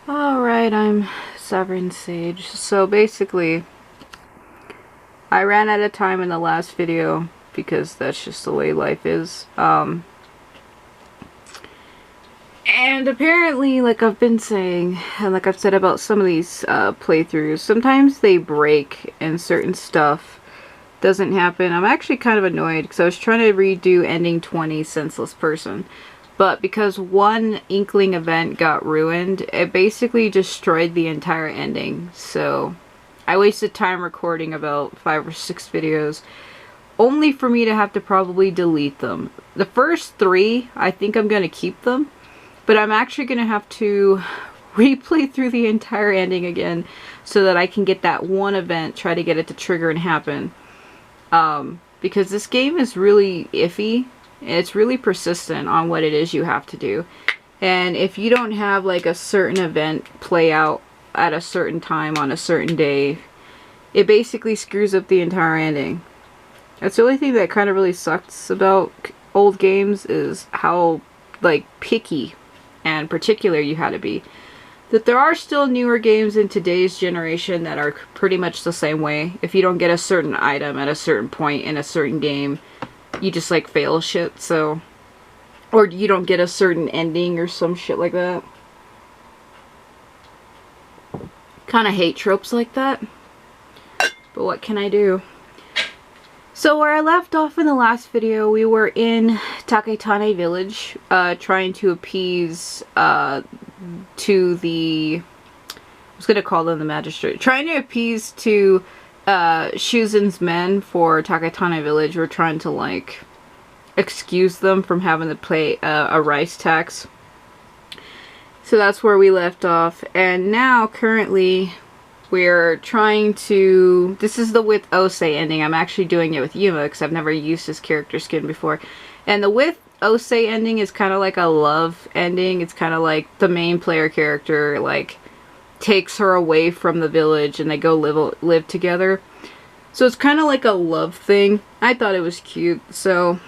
Alright, I'm Sovereign Sage. So basically, I ran out of time in the last video because that's just the way life is. And apparently, like I've been saying, and like I've said about some of these playthroughs, sometimes they break and certain stuff doesn't happen. I'm actually kind of annoyed because I was trying to redo Ending 20 Senseless Person. But because one Inkling event got ruined, it basically destroyed the entire ending. So I wasted time recording about 5 or 6 videos, only for me to have to probably delete them. The first 3, I think I'm going to keep them, but I'm actually going to have to replay through the entire ending again so that I can get that one event, try to get it to trigger and happen. Because this game is really iffy. It's really persistent on what it is you have to do. And if you don't have like a certain event play out at a certain time on a certain day, it basically screws up the entire ending. That's the only thing that kind of really sucks about old games, is how like picky and particular you had to be. That there are still newer games in today's generation that are pretty much the same way. If you don't get a certain item at a certain point in a certain game, you just like fail shit. So, or you don't get a certain ending or some shit like that. Kind of hate tropes like that, but what can I do? So where I left off in the last video, we were in Takatane village, trying to appease to the, I was gonna call them the magistrate, trying to appease to Shuzen's men for Takatane village. We're trying to like excuse them from having to pay a rice tax. So that's where we left off, and now currently we're trying to, this is the with Osei ending. I'm actually doing it with Yuma because I've never used his character skin before. And the with Osei ending is kind of like a love ending. It's kind of like the main player character like takes her away from the village and they go live together. So it's kind of like a love thing. I thought it was cute, so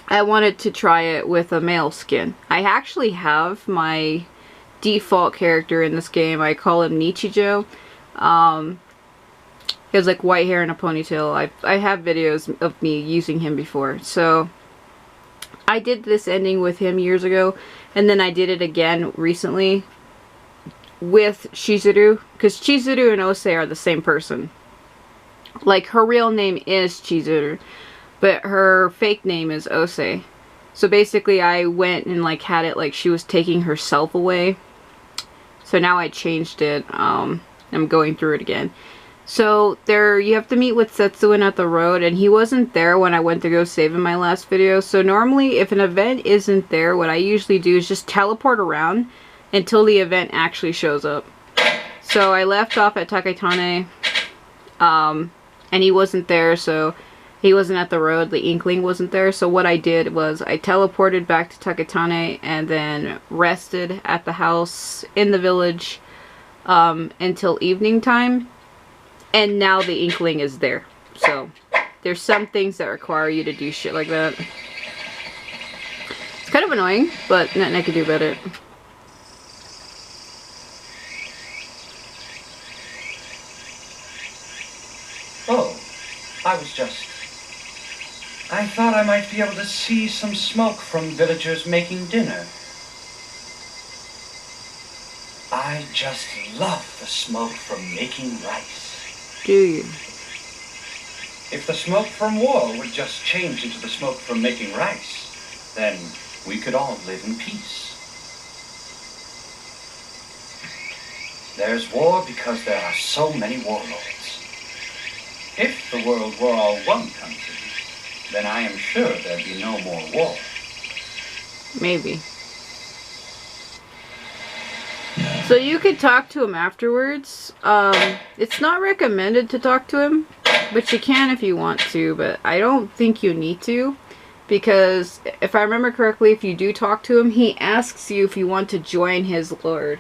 I wanted to try it with a male skin. I actually have my default character in this game. I call him Nichijo. He has like white hair and a ponytail. I have videos of me using him before. So I did this ending with him years ago, and then I did it again recently with Chizuru, because Chizuru and Osei are the same person. Like, her real name is Chizuru, but her fake name is Osei. So basically I went and like had it like she was taking herself away. So now I changed it. I'm going through it again. So there, you have to meet with Setsuen at the road, and he wasn't there when I went to go save in my last video. So normally if an event isn't there, what I usually do is just teleport around until the event actually shows up. So I left off at Takatane, and he wasn't there, so he wasn't at the road. The Inkling wasn't there. So what I did was I teleported back to Takatane and then rested at the house in the village until evening time. And now the Inkling is there. So there's some things that require you to do shit like that. It's kind of annoying, but nothing I can do about it. Oh, I thought I might be able to see some smoke from villagers making dinner. I just love the smoke from making rice. Do you? If the smoke from war would just change into the smoke from making rice, then we could all live in peace. There's war because there are so many warlords. If the world were all one country, then I am sure there'd be no more war. Maybe. So you could talk to him afterwards. It's not recommended to talk to him, but you can if you want to, but I don't think you need to, because if I remember correctly, if you do talk to him, he asks you if you want to join his lord.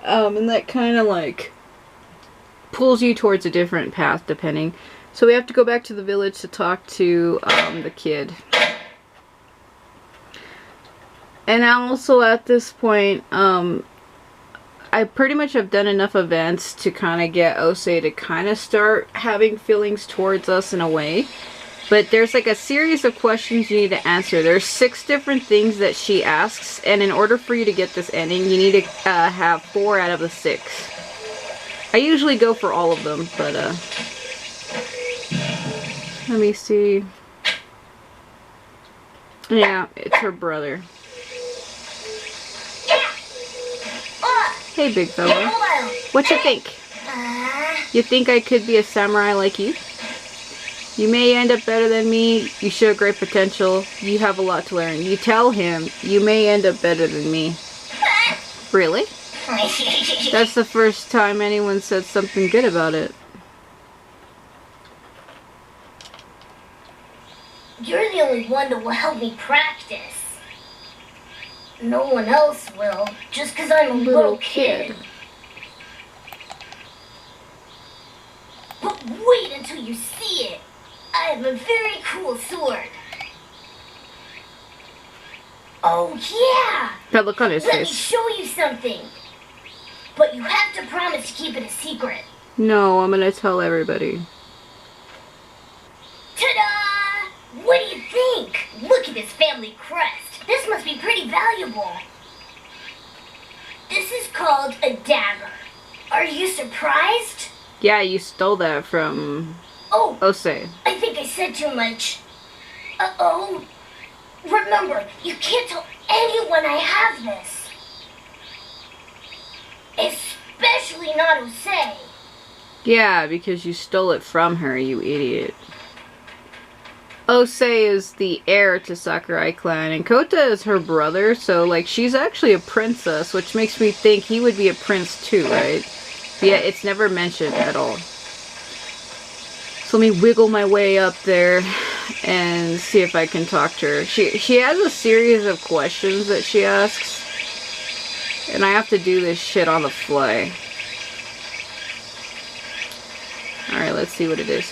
And that kind of like pulls you towards a different path depending. So we have to go back to the village to talk to the kid. And also at this point, I pretty much have done enough events to kind of get Osei to kind of start having feelings towards us in a way. But there's like a series of questions you need to answer. There's 6 different things that she asks, and in order for you to get this ending, you need to have 4 out of the 6. I usually go for all of them, but let me see. Yeah, it's her brother. Hey, big fella. What you think? You think I could be a samurai like you? You may end up better than me. You show great potential. You have a lot to learn. You tell him you may end up better than me. Really? That's the first time anyone said something good about it. You're the only one that will help me practice. No one else will, just because I'm a little kid. But wait until you see it. I have a very cool sword. Oh yeah! That look on his Let face. me show you something. But you have to promise to keep it a secret. No, I'm gonna tell everybody. Ta-da! What do you think? Look at this family crest. This must be pretty valuable. This is called a dagger. Are you surprised? Yeah, you stole that from Osei. I think I said too much. Uh-oh. Remember, you can't tell anyone I have this. Especially not Osei. Yeah, because you stole it from her, you idiot. Osei is the heir to Sakurai clan, and Kota is her brother, so, like, she's actually a princess, which makes me think he would be a prince too, right? Yeah, it's never mentioned at all. So let me wiggle my way up there and see if I can talk to her. She has a series of questions that she asks, and I have to do this shit on the fly. Alright, let's see what it is.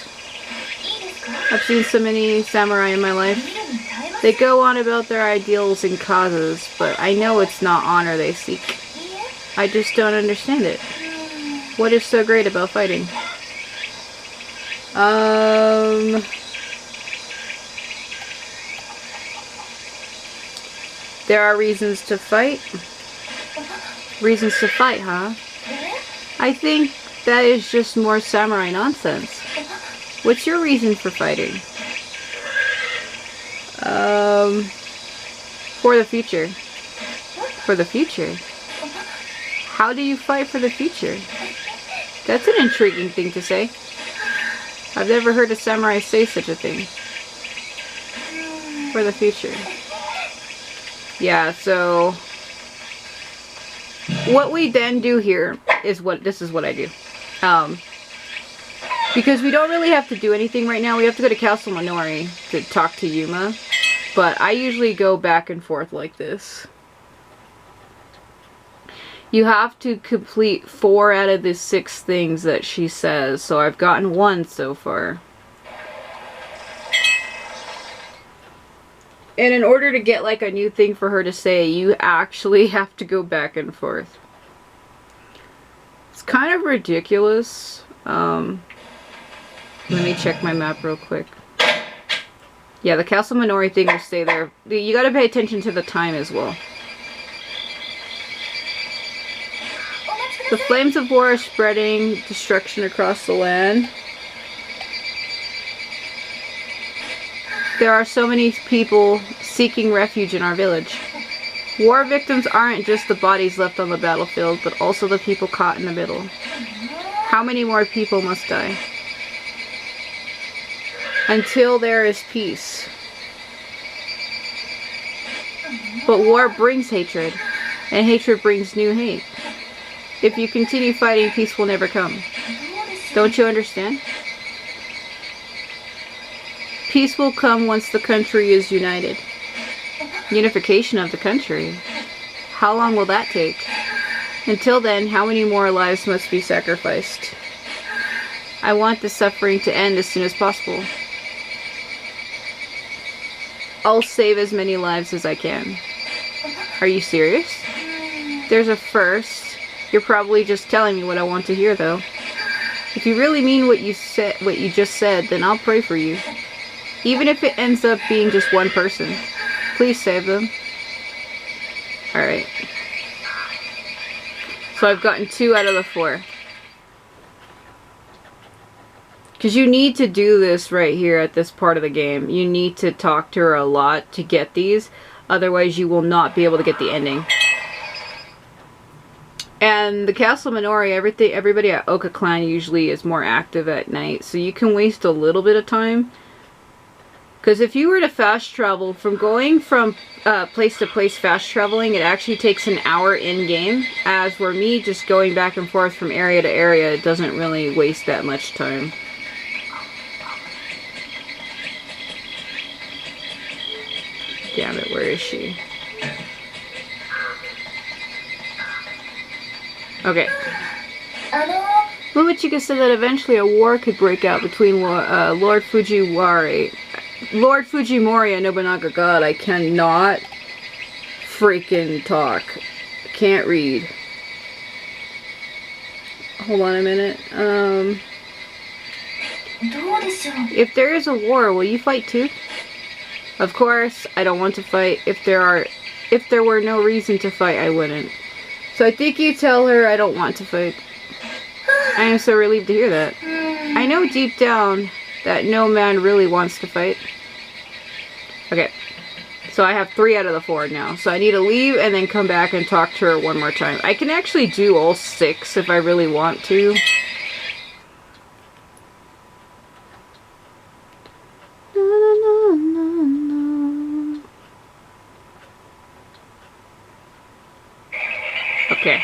I've seen so many samurai in my life. They go on about their ideals and causes, but I know it's not honor they seek. I just don't understand it. What is so great about fighting? There are reasons to fight. Reasons to fight, huh? I think that is just more samurai nonsense. What's your reason for fighting? For the future. For the future? How do you fight for the future? That's an intriguing thing to say. I've never heard a samurai say such a thing. For the future. Yeah, so what we then do here is this is what I do. Because we don't really have to do anything right now. We have to go to Castle Minori to talk to Yuma. But I usually go back and forth like this. You have to complete 4 out of the 6 things that she says. So I've gotten 1 so far. And in order to get like a new thing for her to say, you actually have to go back and forth. It's kind of ridiculous. Let me check my map real quick. Yeah, the Castle Minori thing will stay there. You gotta pay attention to the time as well. The flames of war are spreading destruction across the land. There are so many people seeking refuge in our village. War victims aren't just the bodies left on the battlefield, but also the people caught in the middle. How many more people must die? Until there is peace. But war brings hatred, and hatred brings new hate. If you continue fighting, peace will never come. Don't you understand? Peace will come once the country is united. Unification of the country. How long will that take? Until then, how many more lives must be sacrificed? I want the suffering to end as soon as possible. I'll save as many lives as I can. Are you serious? There's a first. You're probably just telling me what I want to hear, though. If you really mean what you just said, then I'll pray for you. Even if it ends up being just one person. Please save them. Alright. So I've gotten 2 out of the 4. Because you need to do this right here at this part of the game. You need to talk to her a lot to get these. Otherwise you will not be able to get the ending. And the Castle Minori, everybody at Oka Clan usually is more active at night. So you can waste a little bit of time. Because if you were to fast travel, from going from place to place fast traveling, it actually takes an hour in-game. As for me, just going back and forth from area to area, it doesn't really waste that much time. Damn it, where is she? Okay. Munechika said that eventually a war could break out between Lord Fujiwari. Lord Fujimori and Nobunaga. God, I cannot freaking talk. Can't read. Hold on a minute. If there is a war, will you fight too? Of course, I don't want to fight. If there were no reason to fight, I wouldn't. So I think you tell her I don't want to fight. I am so relieved to hear that. I know deep down that no man really wants to fight. Okay. So I have 3 out of the 4 now. So I need to leave and then come back and talk to her one more time. I can actually do all 6 if I really want to. Okay.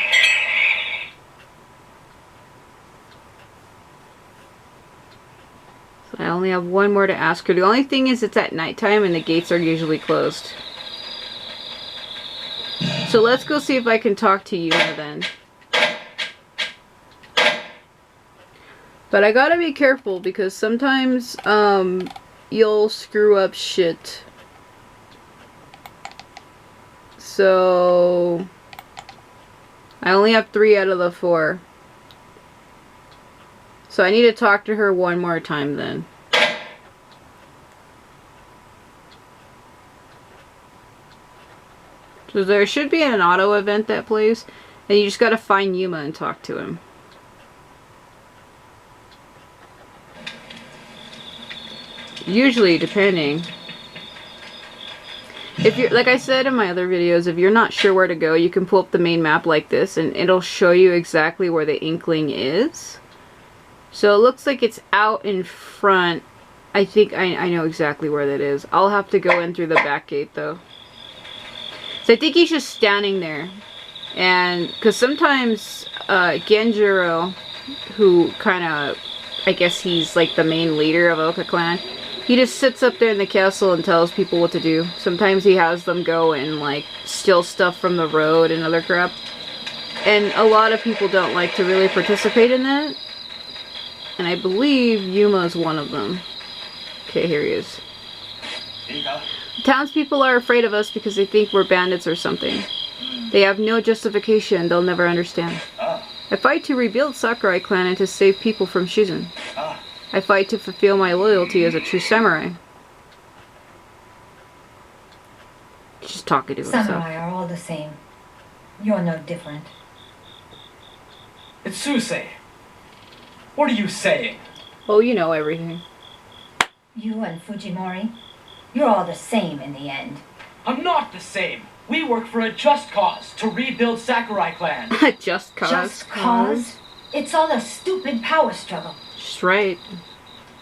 So I only have 1 more to ask her. The only thing is it's at nighttime and the gates are usually closed. So let's go see if I can talk to Yuma then. But I gotta be careful because sometimes you'll screw up shit. So I only have 3 out of the 4. So I need to talk to her 1 more time then. So there should be an auto event that plays, and you just gotta find Yuma and talk to him. Usually, depending. If you're, like I said in my other videos, if you're not sure where to go, you can pull up the main map like this and it'll show you exactly where the Inkling is. So it looks like it's out in front. I think I know exactly where that is. I'll have to go in through the back gate though. So I think he's just standing there. And, because sometimes Genjiro, who kind of, I guess he's like the main leader of Oka Clan, he just sits up there in the castle and tells people what to do. Sometimes he has them go and like steal stuff from the road and other crap. And a lot of people don't like to really participate in that. And I believe Yuma is one of them. Okay, here he is. Townspeople are afraid of us because they think we're bandits or something. They have no justification, they'll never understand. I fight to rebuild Sakurai clan and to save people from Shizen. I fight to fulfill my loyalty as a true samurai. He's just talking to himself. Samurai are all the same. You're no different. It's Osei. What are you saying? Oh, you know everything. You and Fujimori, you're all the same in the end. I'm not the same. We work for a just cause, to rebuild Sakurai clan. Just cause. Just cause? It's all a stupid power struggle. Just right.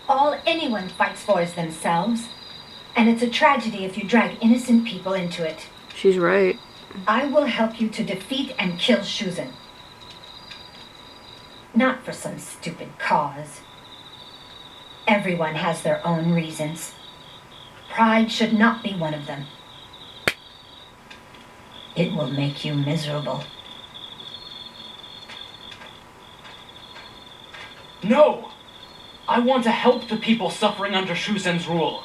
All anyone fights for is themselves. And it's a tragedy if you drag innocent people into it. She's right. I will help you to defeat and kill Shizen. Not for some stupid cause. Everyone has their own reasons. Pride should not be one of them. It will make you miserable. No! I want to help the people suffering under Shuzen's rule.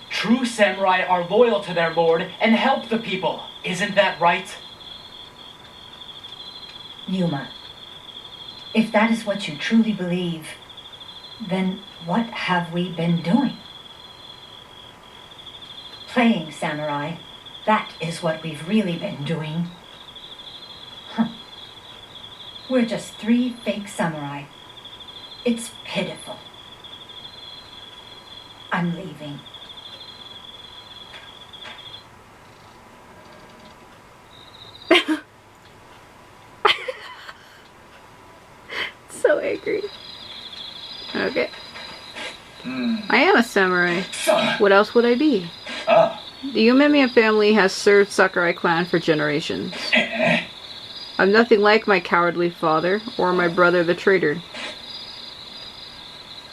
True samurai are loyal to their lord and help the people. Isn't that right? Yuma. If that is what you truly believe, then what have we been doing? Playing samurai. That is what we've really been doing. Huh. We're just 3 fake samurai. It's pitiful. I'm leaving. So angry. Okay. I am a samurai. What else would I be? The Yuma family has served Sakurai clan for generations. I'm nothing like my cowardly father or my brother the traitor.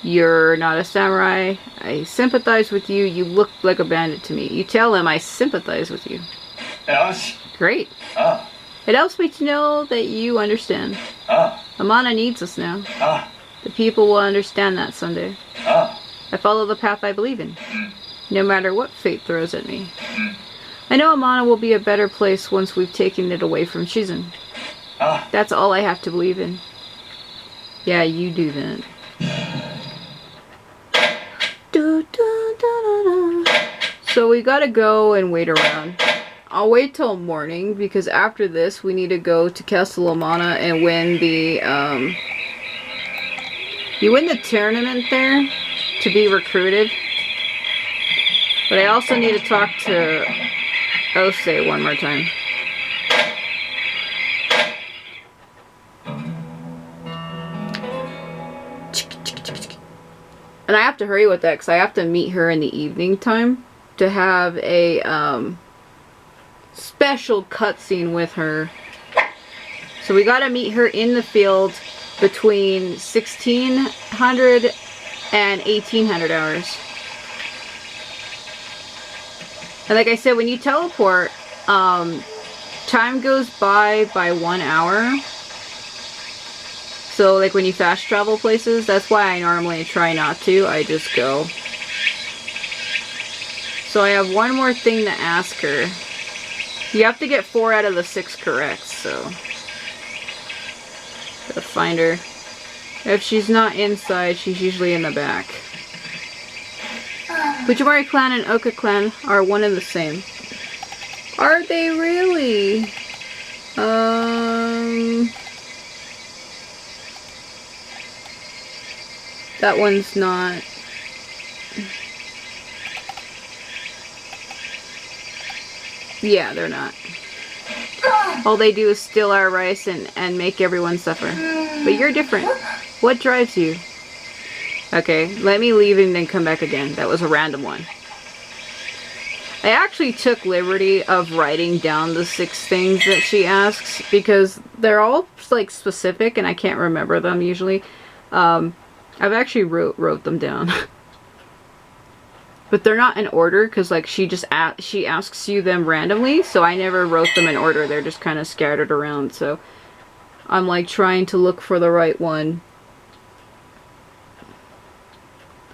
You're not a samurai. I sympathize with you. You look like a bandit to me. You tell him I sympathize with you. Great. It helps me to know that you understand. Amana needs us now. The people will understand that someday. I follow the path I believe in, no matter what fate throws at me. I know Amana will be a better place once we've taken it away from Shizen. That's all I have to believe in. Yeah, you do that. So we gotta go and wait around. I'll wait till morning because after this we need to go to Castle Amana and win the you win the tournament there to be recruited. But I also need to talk to Osei one more time. And I have to hurry with that because I have to meet her in the evening time to have a special cutscene with her. So we gotta meet her in the field between 1600 and 1800 hours. And like I said, when you teleport, time goes by 1 hour. So like when you fast travel places, that's why I normally try not to. I just go. So I have one more thing to ask her. You have to get 4 out of the 6 correct, so gotta find her. If she's not inside, she's usually in the back. Fujimori clan and Oka clan are one and the same. Are they really? That one's not. Yeah, they're not. All they do is steal our rice and make everyone suffer. But you're different. What drives you? Okay, let me leave and then come back again. That was a random one. I actually took liberty of writing down the 6 things that she asks because they're all like specific and I can't remember them usually. I've actually wrote them down. But they're not in order because like she asks you them randomly, so I never wrote them in order. They're just kind of scattered around, so I'm like trying to look for the right one.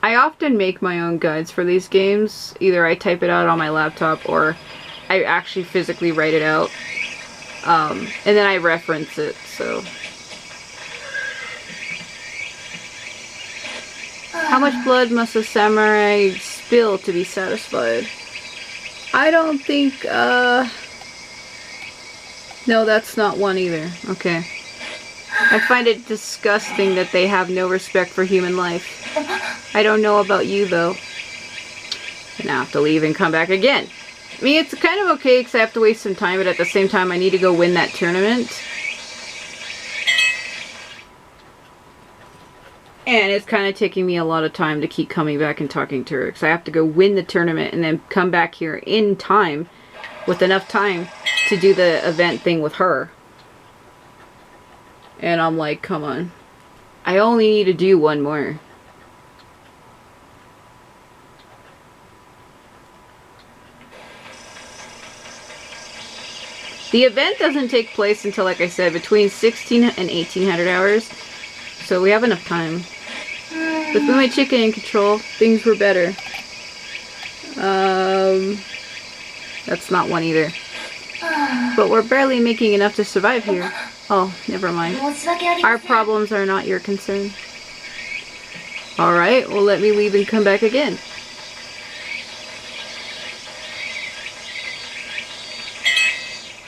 I often make my own guides for these games. Either I type it out on my laptop or I actually physically write it out. And then I reference it, so. How much blood must a samurai spill to be satisfied? I don't think, no, that's not one either. Okay. I find it disgusting that they have no respect for human life. I don't know about you, though. And I have to leave and come back again. I mean, it's kind of okay because I have to waste some time, but at the same time, I need to go win that tournament. And it's kind of taking me a lot of time to keep coming back and talking to her. Because I have to go win the tournament and then come back here in time. With enough time to do the event thing with her. And I'm like, come on. I only need to do one more. The event doesn't take place until, like I said, between 16 and 1800 hours. So we have enough time. With Munechika in control, things were better. That's not one either. But we're barely making enough to survive here. Oh, never mind. 申し訳ありま Our せん。 problems are not your concern. Alright, well let me leave and come back again.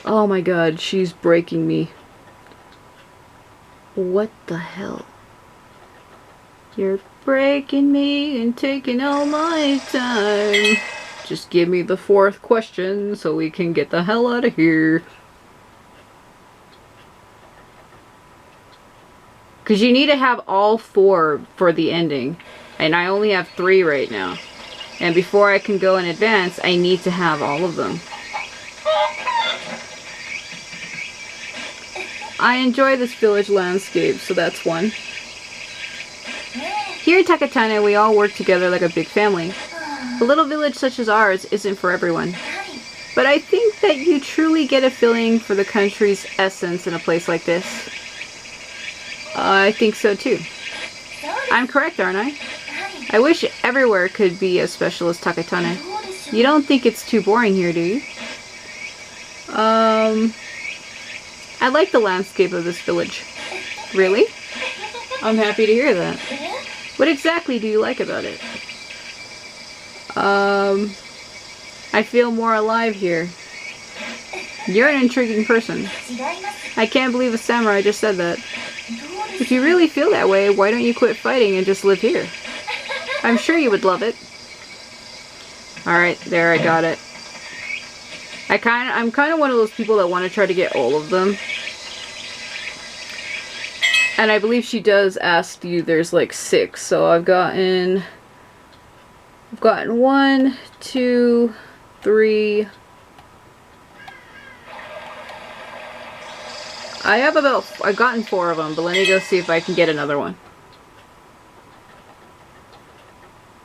Oh my god, she's breaking me. What the hell? You're breaking me and taking all my time. Just give me the 4th question so we can get the hell out of here. Because you need to have all 4 for the ending. And I only have 3 right now. And before I can go in advance, I need to have all of them. I enjoy this village landscape, so that's one. Here in Takatane, we all work together like a big family. A little village such as ours isn't for everyone. But I think that you truly get a feeling for the country's essence in a place like this. I think so too. I'm correct, aren't I? I wish everywhere could be as special as Takatane. You don't think it's too boring here, do you? I like the landscape of this village. Really? I'm happy to hear that. What exactly do you like about it? I feel more alive here. You're an intriguing person. I can't believe a samurai just said that. If you really feel that way, why don't you quit fighting and just live here? I'm sure you would love it. Alright, there, I got it. I'm kind of one of those people that want to try to get all of them. And I believe she does ask you, there's like 6, so I've gotten 1, 2, 3. I've gotten 4 of them, but let me go see if I can get another one.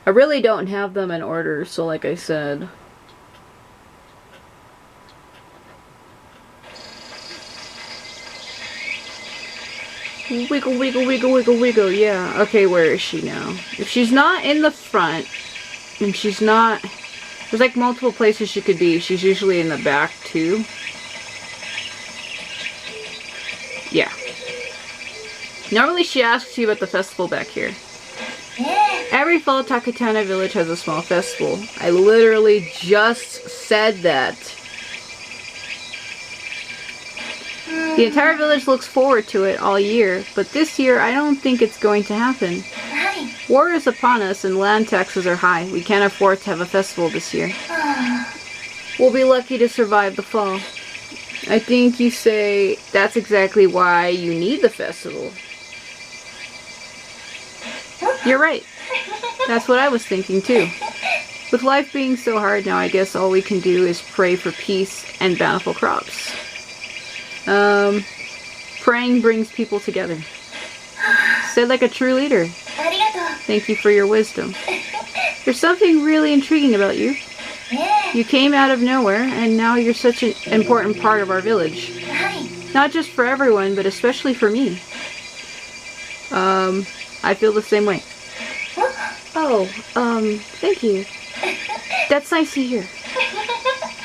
I really don't have them in order, so like I said. Wiggle, wiggle, wiggle, wiggle, wiggle, yeah. Okay, where is she now? If she's not in the front, and she's not... There's like multiple places she could be. She's usually in the back, too. Yeah. Normally she asks you about the festival back here. Every fall, Takatane village has a small festival. I literally just said that. The entire village looks forward to it all year, but this year I don't think it's going to happen. War is upon us and land taxes are high. We can't afford to have a festival this year. We'll be lucky to survive the fall. I think you say that's exactly why you need the festival. You're right. That's what I was thinking too. With life being so hard now, I guess all we can do is pray for peace and bountiful crops. Praying brings people together. Said like a true leader. Thank you for your wisdom. There's something really intriguing about you. You came out of nowhere, and now you're such an important part of our village. Not just for everyone, but especially for me. I feel the same way. Oh, thank you. That's nice to hear.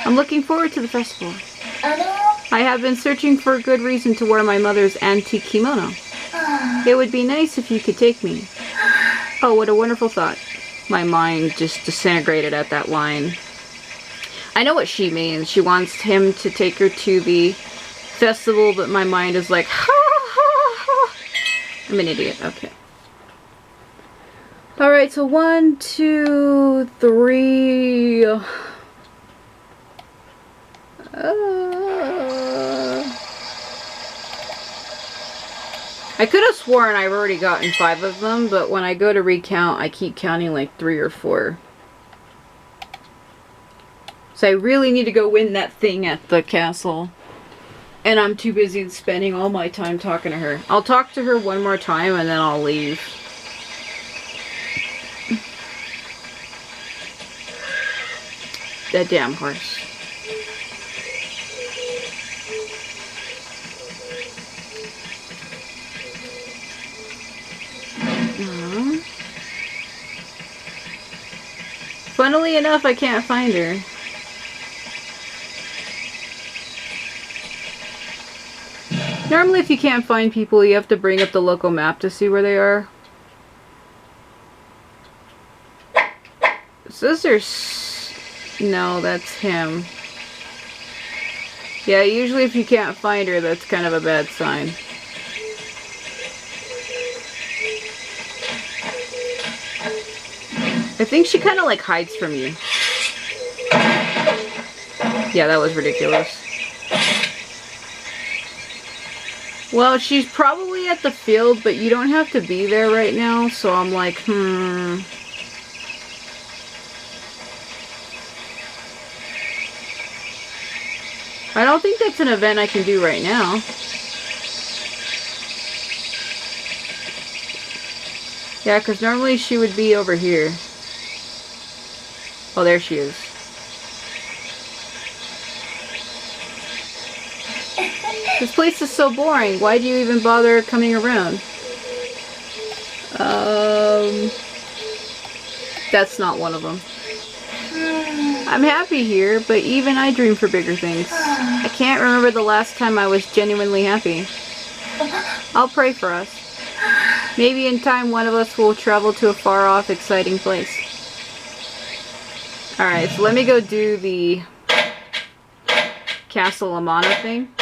I'm looking forward to the festival. I have been searching for a good reason to wear my mother's antique kimono. It would be nice if you could take me. Oh, what a wonderful thought. My mind just disintegrated at that line. I know what she means. She wants him to take her to the festival, but my mind is like, ha ha ha. I'm an idiot. Okay. Alright, so 1, 2, 3. I could have sworn I've already gotten 5 of them, but when I go to recount, I keep counting like 3 or 4. So I really need to go win that thing at the castle. And I'm too busy spending all my time talking to her. I'll talk to her one more time and then I'll leave. That damn horse. Funnily enough, I can't find her. Normally if you can't find people, you have to bring up the local map to see where they are. It says there's... No, that's him. Yeah, usually if you can't find her, that's kind of a bad sign. I think she kind of like hides from you. Yeah, that was ridiculous. Well, she's probably at the field, but you don't have to be there right now, so I'm like, I don't think that's an event I can do right now. Yeah, because normally she would be over here. Oh, there she is. This place is so boring. Why do you even bother coming around? That's not one of them. I'm happy here, but even I dream for bigger things. I can't remember the last time I was genuinely happy. I'll pray for us. Maybe in time one of us will travel to a far-off, exciting place. Alright, so let me go do the Castle Amana thing.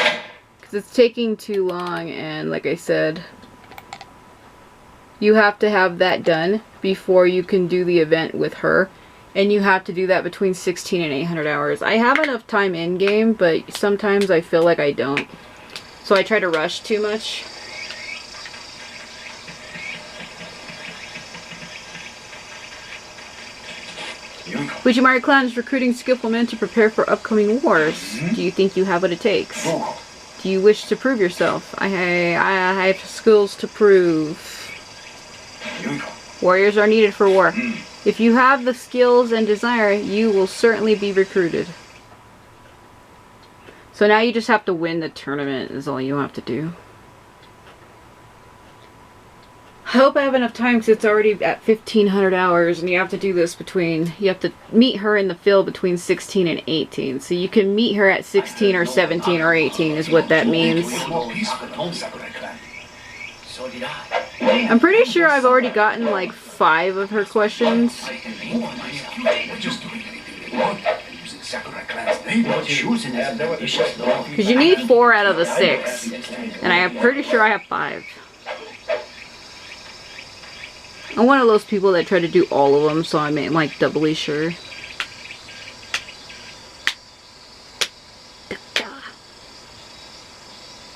Because it's taking too long, and like I said, you have to have that done before you can do the event with her. And you have to do that between 16 and 800 hours. I have enough time in-game, but sometimes I feel like I don't. So I try to rush too much. Fujimari clan is recruiting skillful men to prepare for upcoming wars. Do you think you have what it takes? Do you wish to prove yourself? I have skills to prove. Warriors are needed for war. If you have the skills and desire, you will certainly be recruited. So now you just have to win the tournament is all you have to do. I hope I have enough time because it's already at 1500 hours and you have to do this between, you have to meet her in the field between 16 and 18. So you can meet her at 16 or 17 or 18 is what that means. I'm pretty sure I've already gotten like 5 of her questions. Because you need 4 out of the 6. And I'm pretty sure I have 5. I'm one of those people that try to do all of them, so I'm like doubly sure.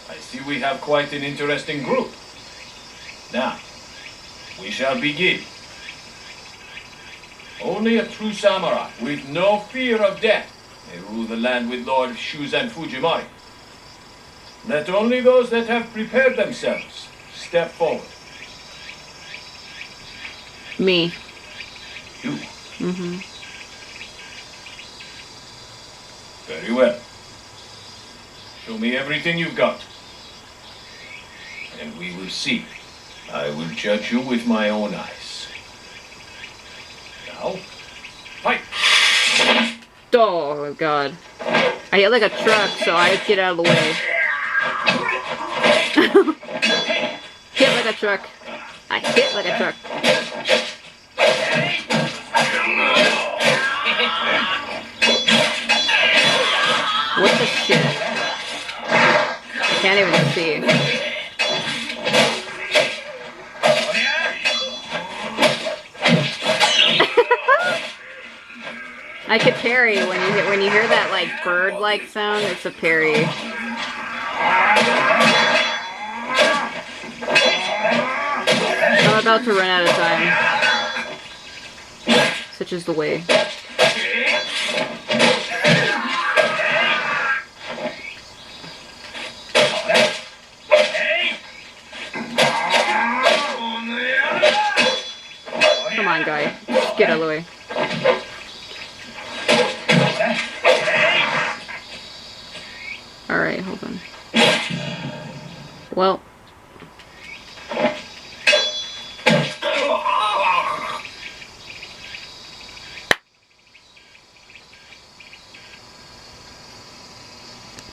I see we have quite an interesting group. Now, we shall begin. Only a true samurai with no fear of death may rule the land with Lord Shuzen Fujimari. Let only those that have prepared themselves step forward. Me. You? Mm-hmm. Very well. Show me everything you've got. And we will see. I will judge you with my own eyes. Now, fight! Oh, God. I hit like a truck, so I get out of the way. Hit like a truck. I hit like a truck. What the shit? I can't even see. I could parry when you hear that like bird-like sound. It's a parry. I'm about to run out of time. Such is the way. Come on, guy. Just get out of the way. Alright, hold on. Well,